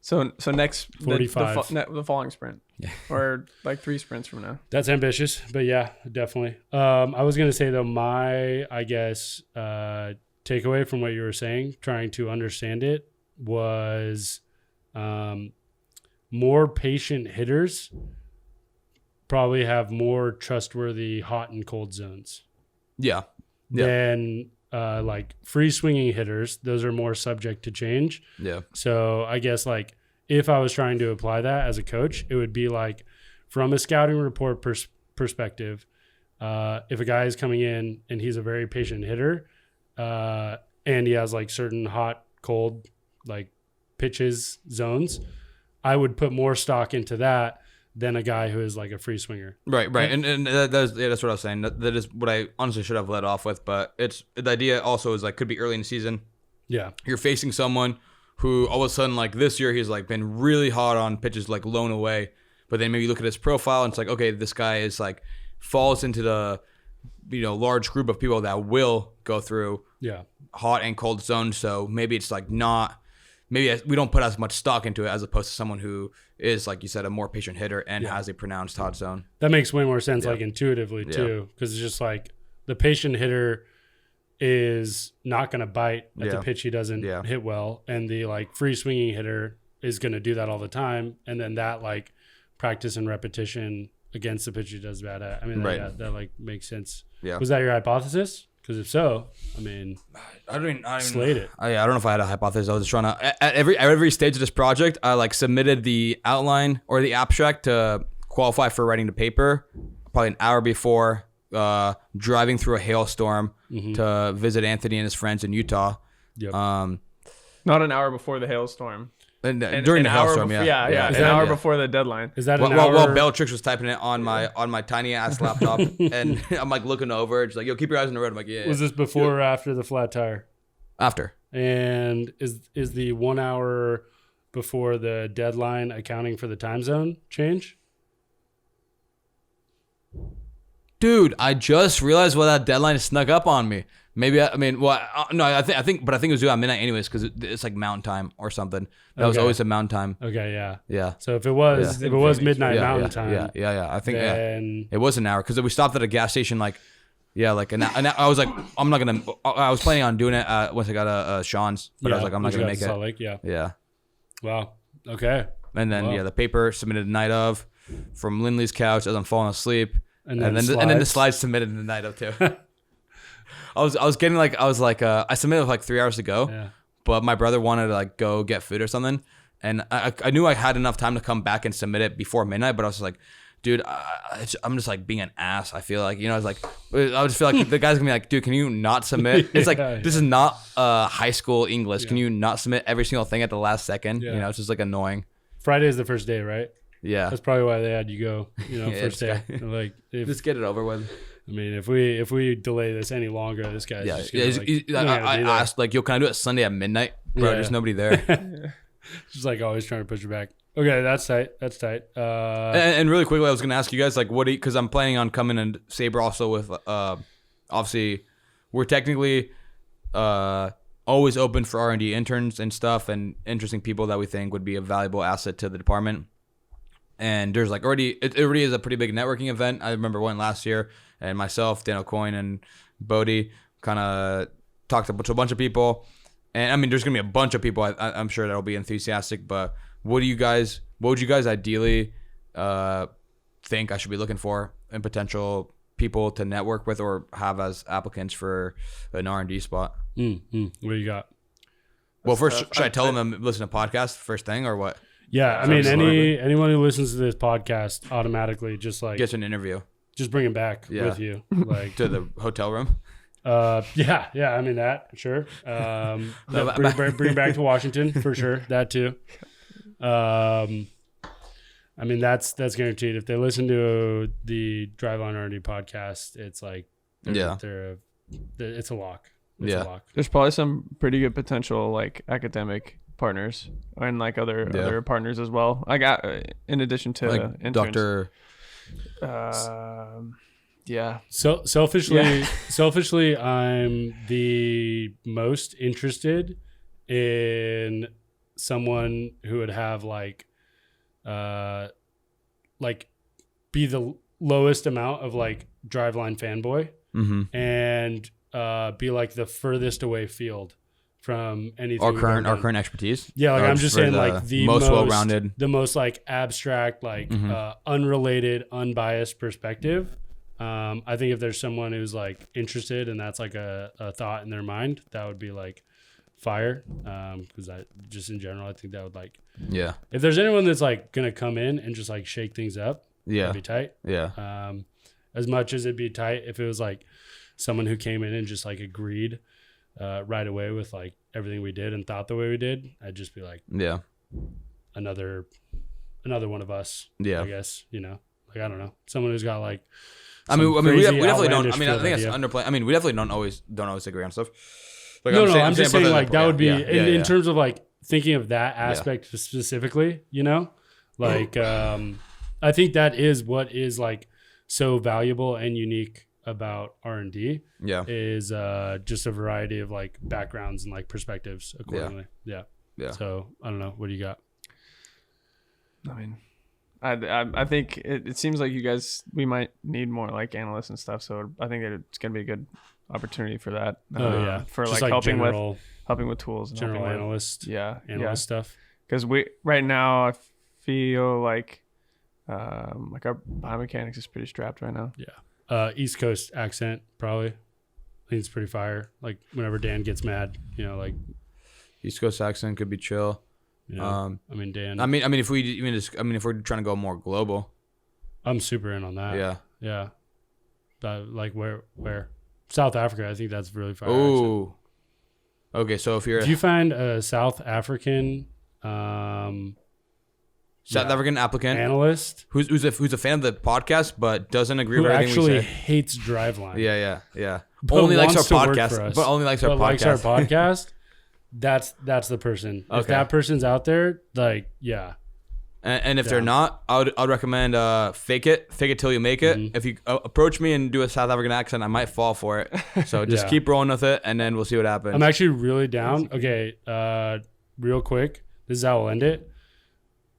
So next 45. the following sprint, or like 3 sprints from now. That's ambitious, but yeah, definitely. I was gonna say though, my takeaway from what you were saying, trying to understand it, was more patient hitters probably have more trustworthy hot and cold zones. Yeah. Than like free swinging hitters. Those are more subject to change. Yeah. So I guess like if I was trying to apply that as a coach, it would be like from a scouting report perspective, if a guy is coming in and he's a very patient hitter, and he has like certain hot, cold, like pitches zones, I would put more stock into that than a guy who is like a free swinger. Right. And that's what I was saying. That is what I honestly should have led off with. But it's the idea also is like could be early in the season. Yeah. You're facing someone who all of a sudden, like this year, he's like been really hot on pitches, like blown away. But then maybe you look at his profile and it's like, okay, this guy is like falls into the large group of people that will go through hot and cold zones. So maybe it's like maybe we don't put as much stock into it as opposed to someone who is, like you said, a more patient hitter and has a pronounced hot zone. That makes way more sense, like intuitively too, because it's just like the patient hitter is not going to bite at the pitch he doesn't hit well, and the like free swinging hitter is going to do that all the time, and then that like practice and repetition against the pitch he does bad at. I mean, that like makes sense. Yeah. Was that your hypothesis? Because if so, I mean, I don't even slate it. I don't know if I had a hypothesis. I was just trying to at every stage of this project, I like submitted the outline or the abstract to qualify for writing the paper. Probably an hour before, driving through a hailstorm to visit Anthony and his friends in Utah. Yep. Not an hour before the hailstorm. And during the hailstorm, an hour before the deadline. Is that while Bellatrix was typing it on my tiny ass laptop, and I'm like looking over, it's like, yo, keep your eyes on the road. I'm like, yeah. Was this before or after the flat tire? After. And is the 1 hour before the deadline accounting for the time zone change? Dude, I just realized why that deadline snuck up on me. Maybe no, I think it was due at midnight anyways because it's like mountain time or something. That was always a mountain time. Okay, yeah. Yeah. So if it was midnight mountain time, I think then it was an hour because we stopped at a gas station like I was like I'm not gonna. I was planning on doing it once I got a Sean's, but I was like I'm not gonna make it. Salt Lake, yeah. Yeah. Wow. Okay. And then the paper submitted the night of from Lindley's couch as I'm falling asleep, and then the slides submitted the night of too. I submitted like 3 hours ago, but my brother wanted to like go get food or something, and I knew I had enough time to come back and submit it before midnight, but I was just like, dude, I'm just like being an ass. I feel like, I just feel like the guy's gonna be like, dude, can you not submit? It's like, this is not high school English. Yeah. Can you not submit every single thing at the last second? Yeah. It's just like annoying. Friday is the first day, right? Yeah. That's probably why they had you go, first day. Like, just get it over with. I mean, if we delay this any longer, this guy's just gonna, I asked like, yo, can I do it Sunday at midnight? Bro, there's nobody there. Just like always trying to push it back. Okay, that's tight. And really quickly, I was gonna ask you guys like, because I'm planning on coming and SABR also with obviously we're technically always open for R&D interns and stuff and interesting people that we think would be a valuable asset to the department. And there's like it already is a pretty big networking event. I remember one last year, and myself, Dan O'Coin, and Brady kind of talked to a bunch of people. And I mean, there's gonna be a bunch of people I'm sure that'll be enthusiastic. But what would you guys ideally think I should be looking for in potential people to network with or have as applicants for an R&D spot? What do you got? Well, first, should I tell them to listen to podcasts first thing or what? Yeah, I mean, anyone who listens to this podcast automatically just like gets an interview. Just bring him back with you, like to the hotel room. Yeah. I mean that sure. Bring back to Washington for sure. That too. I mean that's guaranteed. If they listen to the Driveline R&D podcast, it's like it's a lock. It's a lock. There's probably some pretty good potential like academic partners and like other partners as well. I got in addition to like interns. Dr. So selfishly, I'm the most interested in someone who would have like be the lowest amount of like Driveline fanboy and be like the furthest away field from anything. Our current expertise. Yeah, like I'm just saying like the most well-rounded, the most like abstract, like unrelated, unbiased perspective. I think if there's someone who's like interested and that's like a thought in their mind, that would be like fire. Because I just in general, I think that would like if there's anyone that's like gonna come in and just like shake things up, that'd be tight. Yeah. As much as it'd be tight if it was like someone who came in and just like agreed right away with like everything we did and thought the way we did, I'd just be like, another one of us. Yeah, I guess like I don't know, someone who's got like. I mean, we definitely don't. I mean, I think it's underplayed. I mean, we definitely don't always agree on stuff. Like, I'm just saying like that would be in terms of like thinking of that aspect specifically. Like I think that is what is like so valuable and unique about R&D. Is just a variety of like backgrounds and like perspectives accordingly. Yeah. So I don't know. What do you got? I mean. I think it seems like you guys, we might need more like analysts and stuff. So I think it's going to be a good opportunity for that. For like helping with tools and general analyst stuff. Because right now I feel like our biomechanics is pretty strapped right now. Yeah. East Coast accent probably. I think it's pretty fire. Like whenever Dan gets mad, like East Coast accent could be chill. I mean, Dan. I mean, if we're trying to go more global, I'm super in on that. Yeah. But like where South Africa, I think that's really fire. Oh. Okay, so if you find a South African, African applicant analyst who's a fan of the podcast but doesn't agree with everything we say, hates Driveline. Yeah. Only likes our podcast. But only likes our podcast. Likes our podcast. That's the person. Okay. If that person's out there, like, And if they're not, I'd recommend fake it till you make it. If you approach me and do a South African accent, I might fall for it. So just keep rolling with it, and then we'll see what happens. I'm actually really down. Okay, real quick, this is how we'll end it.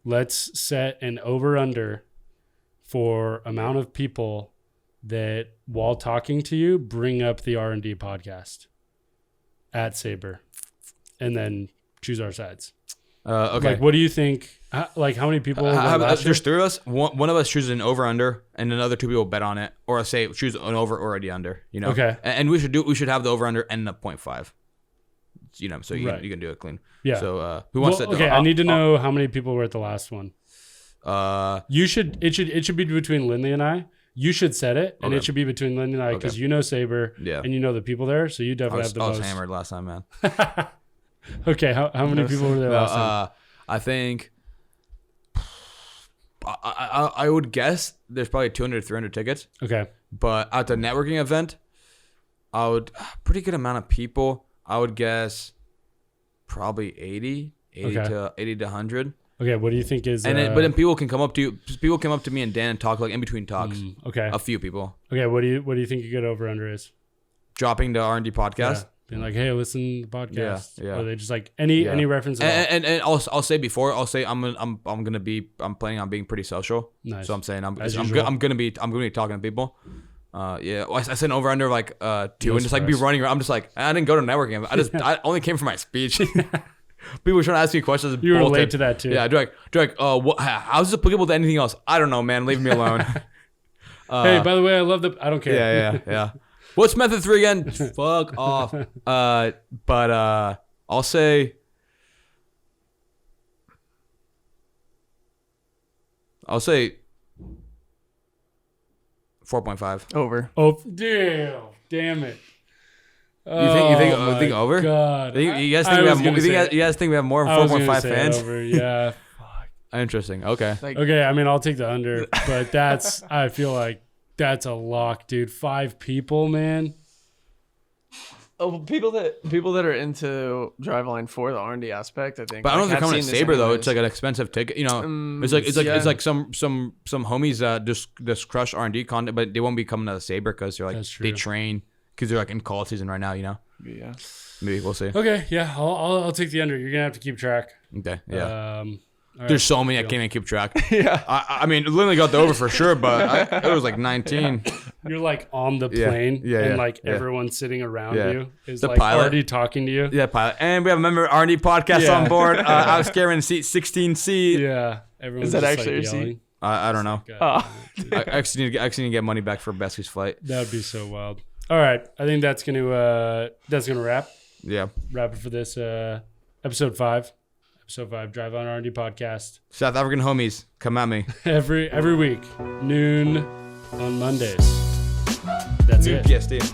Let's set an over-under for amount of people that, while talking to you, bring up the R&D podcast at SABR, and then choose our sides. Okay. Like, what do you think? Like, how many people? There's 3 of us. One of us chooses an over under, and another 2 people bet on it, or say choose an over or the under. You know. Okay. And we should have the over under and the 0.5. You know, so you can do it clean. Yeah. So who wants to? Okay, I need to know how many people were at the last one. It should be between Lindley and I. You should set it, and it should be between Lindley and I because you know SABR, and you know the people there, so you definitely have the most. I was hammered last time, man. Okay, how many people were there last time? I think I would guess there's probably 200 to 300 tickets. Okay. But at the networking event, pretty good amount of people. I would guess probably 80 to 100. Okay, what do you think is? But then people can come up to you. People come up to me and Dan and talk like in between talks. Okay. A few people. Okay, what do you think a good over under is? Dropping the R&D podcast. Yeah. Being like, hey, listen to the podcast. Yeah. Or they just like any reference at all? And I'll say before, I'm planning on being pretty social. Nice. So I'm saying I'm gonna be talking to people. I said an over under like 2 and just like be running around. I'm just like, I didn't go to networking. I only came for my speech. People were trying to ask me questions. You were late to that too. Yeah, how's this applicable to anything else? I don't know, man. Leave me alone. Hey, by the way, I love I don't care. Yeah. What's method 3 again? Fuck off. But I'll say 4.5. Over. Oh, damn it. You think over? God. You guys think we have more than 4.5 fans? Over. Yeah. Interesting. Okay. Okay, I mean, I'll take the under, but I feel like that's a lock, dude. 5 people, man. Oh, people that are into Driveline for the R&D aspect, I think. But I don't know if they're coming to SABR though. It's like an expensive ticket. You know, it's like some homies that just crush R&D content, but they won't be coming to the SABR because they're like they train because they're like in call season right now. You know. Yeah. Maybe we'll see. Okay. Yeah. I'll take the under. You're gonna have to keep track. Okay. Yeah. Right, there's so many I can't even keep track. Yeah. I mean, Lindley got the over for sure, but it was like 19. You're like on the plane, and like everyone sitting around you is the like pilot. already talking to you. Yeah, pilot. And we have a member R&D podcast on board. I was carrying seat 16C. Yeah. Everyone's is that just, actually like, your yelling. seat? I don't know. Oh. I actually need to get money back for Besky's flight. That would be so wild. All right, I think that's gonna wrap. Yeah. Wrap it for this episode 5. Episode 5, Driveline R&D podcast. South African homies, come at me. Every week, noon on Mondays. That's it. Yes, Steve.